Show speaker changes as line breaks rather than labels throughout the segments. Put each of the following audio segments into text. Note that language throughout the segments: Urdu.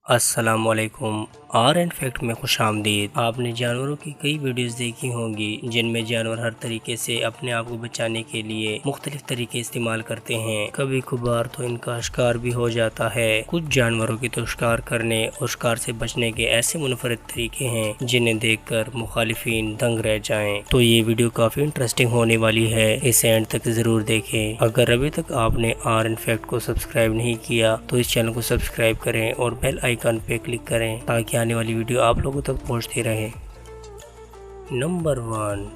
السلام علیکم۔ آر اینڈ فیکٹ میں خوش آمدید۔ آپ نے جانوروں کی کئی ویڈیوز دیکھی ہوں گی جن میں جانور ہر طریقے سے اپنے آپ کو بچانے کے لیے مختلف طریقے استعمال کرتے ہیں۔ کبھی کبھار تو ان کا شکار بھی ہو جاتا ہے۔ کچھ جانوروں کی تو شکار کرنے اور شکار سے بچنے کے ایسے منفرد طریقے ہیں جنہیں دیکھ کر مخالفین دنگ رہ جائیں۔ تو یہ ویڈیو کافی انٹرسٹنگ ہونے والی ہے، اسے اینڈ تک ضرور دیکھیں۔ اگر ابھی تک آپ نے آر اینڈ فیکٹ کو سبسکرائب نہیں کیا تو اس چینل کو سبسکرائب کریں اور بیل آئیکن پہ کلک کریں تاکہ آنے والی ویڈیو آپ لوگوں تک پہنچتی رہے۔ نمبر 1،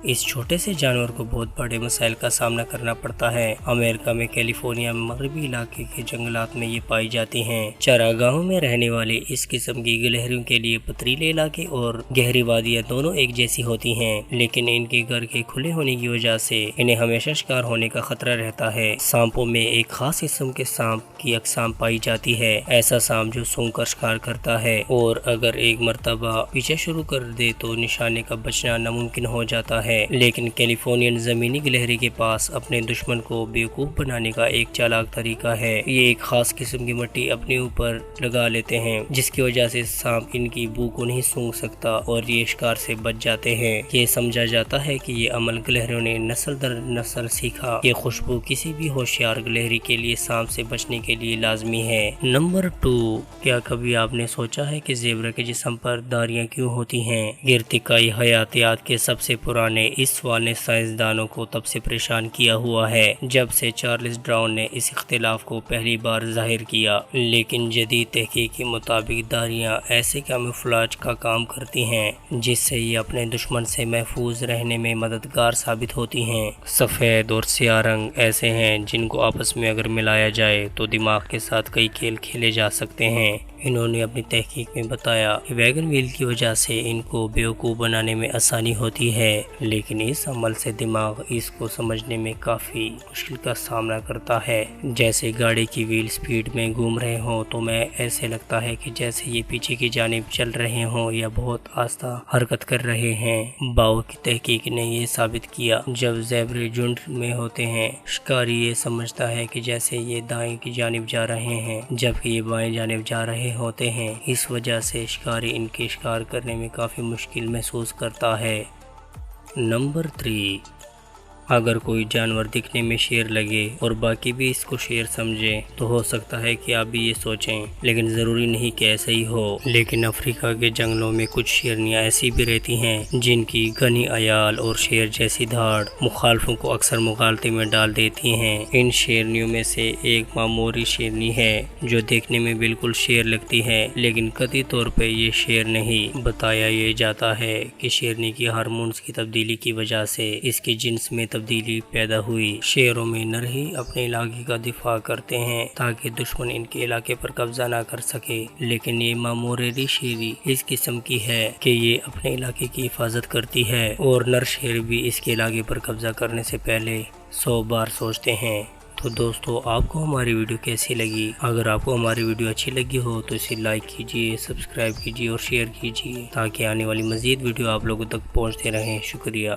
اس چھوٹے سے جانور کو بہت بڑے مسائل کا سامنا کرنا پڑتا ہے۔ امریکہ میں کیلیفورنیا میں مغربی علاقے کے جنگلات میں یہ پائی جاتی ہیں۔ چراگاہوں میں رہنے والے اس قسم کی گلہریوں کے لیے پتریلے علاقے اور گہری وادیاں دونوں ایک جیسی ہوتی ہیں، لیکن ان کے گھر کے کھلے ہونے کی وجہ سے انہیں ہمیشہ شکار ہونے کا خطرہ رہتا ہے۔ سانپوں میں ایک خاص قسم کے سانپ کی اقسام پائی جاتی ہے، ایسا سانپ جو سونگھ کر شکار کرتا ہے اور اگر ایک مرتبہ پیچھا شروع کر دے تو نشانے کا بچنا ناممکن ہو جاتا ہے۔ لیکن کیلیفورنین زمینی گلہری کے پاس اپنے دشمن کو بیوقوف بنانے کا ایک چالاک طریقہ ہے۔ یہ ایک خاص قسم کی مٹی اپنے اوپر لگا لیتے ہیں جس کی وجہ سے سانپ ان کی بو کو نہیں سونگھ سکتا اور یہ شکار سے بچ جاتے ہیں۔ یہ سمجھا جاتا ہے کہ یہ عمل گلہریوں نے نسل در نسل سیکھا۔ یہ خوشبو کسی بھی ہوشیار گلہری کے لیے سانپ سے بچنے کے لیے لازمی ہے۔ نمبر 2، کیا کبھی آپ نے سوچا ہے کہ زیبرا کے جسم پر داریاں کیوں ہوتی ہیں؟ ارتقائی حیاتیات کے سب سے پرانے اس سوال نے سائنسدانوں کو تب سے پریشان کیا ہوا ہے جب سے چارلس ڈارون نے اس اختلاف کو پہلی بار ظاہر کیا، لیکن جدید تحقیق کے مطابق داریاں ایسے کیموفلاج کا کام کرتی ہیں جس سے یہ اپنے دشمن سے محفوظ رہنے میں مددگار ثابت ہوتی ہیں۔ سفید اور سیاہ رنگ ایسے ہیں جن کو آپس میں اگر ملایا جائے تو دماغ کے ساتھ کئی کھیل کھیلے جا سکتے ہیں۔ انہوں نے اپنی تحقیق میں بتایا کہ ویگن ویل کی وجہ سے ان کو بیوقوف بنانے میں آسانی ہوتی ہے، لیکن اس عمل سے دماغ اس کو سمجھنے میں کافی مشکل کا سامنا کرتا ہے۔ جیسے گاڑی کی ویل سپیڈ میں گھوم رہے ہوں تو میں ایسے لگتا ہے کہ جیسے یہ پیچھے کی جانب چل رہے ہوں یا بہت آہستہ حرکت کر رہے ہیں۔ باؤ کی تحقیق نے یہ ثابت کیا، جب زیبرے جھنڈ میں ہوتے ہیں شکاری یہ سمجھتا ہے کہ جیسے یہ دائیں کی جانب جا رہے ہیں جبکہ یہ بائیں جانب جا رہے ہوتے ہیں۔ اس وجہ سے شکاری ان کے شکار کرنے میں کافی مشکل محسوس کرتا ہے۔ نمبر 3، اگر کوئی جانور دکھنے میں شیر لگے اور باقی بھی اس کو شیر سمجھیں تو ہو سکتا ہے کہ آپ بھی یہ سوچیں، لیکن ضروری نہیں کہ ایسا ہی ہو۔ لیکن افریقہ کے جنگلوں میں کچھ شیرنیاں ایسی بھی رہتی ہیں جن کی گھنی عیال اور شیر جیسی دھاڑ مخالفوں کو اکثر مغالطے میں ڈال دیتی ہیں۔ ان شیرنیوں میں سے ایک ماموری شیرنی ہے جو دیکھنے میں بالکل شیر لگتی ہے لیکن قطعی طور پہ یہ شیر نہیں۔ بتایا یہ جاتا ہے کہ شیرنی کی ہارمونز کی تبدیلی کی وجہ سے اس کے جنس میں تبدیلی پیدا ہوئی۔ شیروں میں نر ہی اپنے علاقے کا دفاع کرتے ہیں تاکہ دشمن ان کے علاقے پر قبضہ نہ کر سکے، لیکن یہ ماموریری شیری اس قسم کی ہے کہ یہ اپنے علاقے کی حفاظت کرتی ہے اور نر شیر بھی اس کے علاقے پر قبضہ کرنے سے پہلے 100 بار سوچتے ہیں۔ تو دوستو، آپ کو ہماری ویڈیو کیسی لگی؟ اگر آپ کو ہماری ویڈیو اچھی لگی ہو تو اسے لائک کیجئے، سبسکرائب کیجئے اور شیئر کیجئے تاکہ آنے والی مزید ویڈیو آپ لوگوں تک پہنچتے رہیں۔ شکریہ۔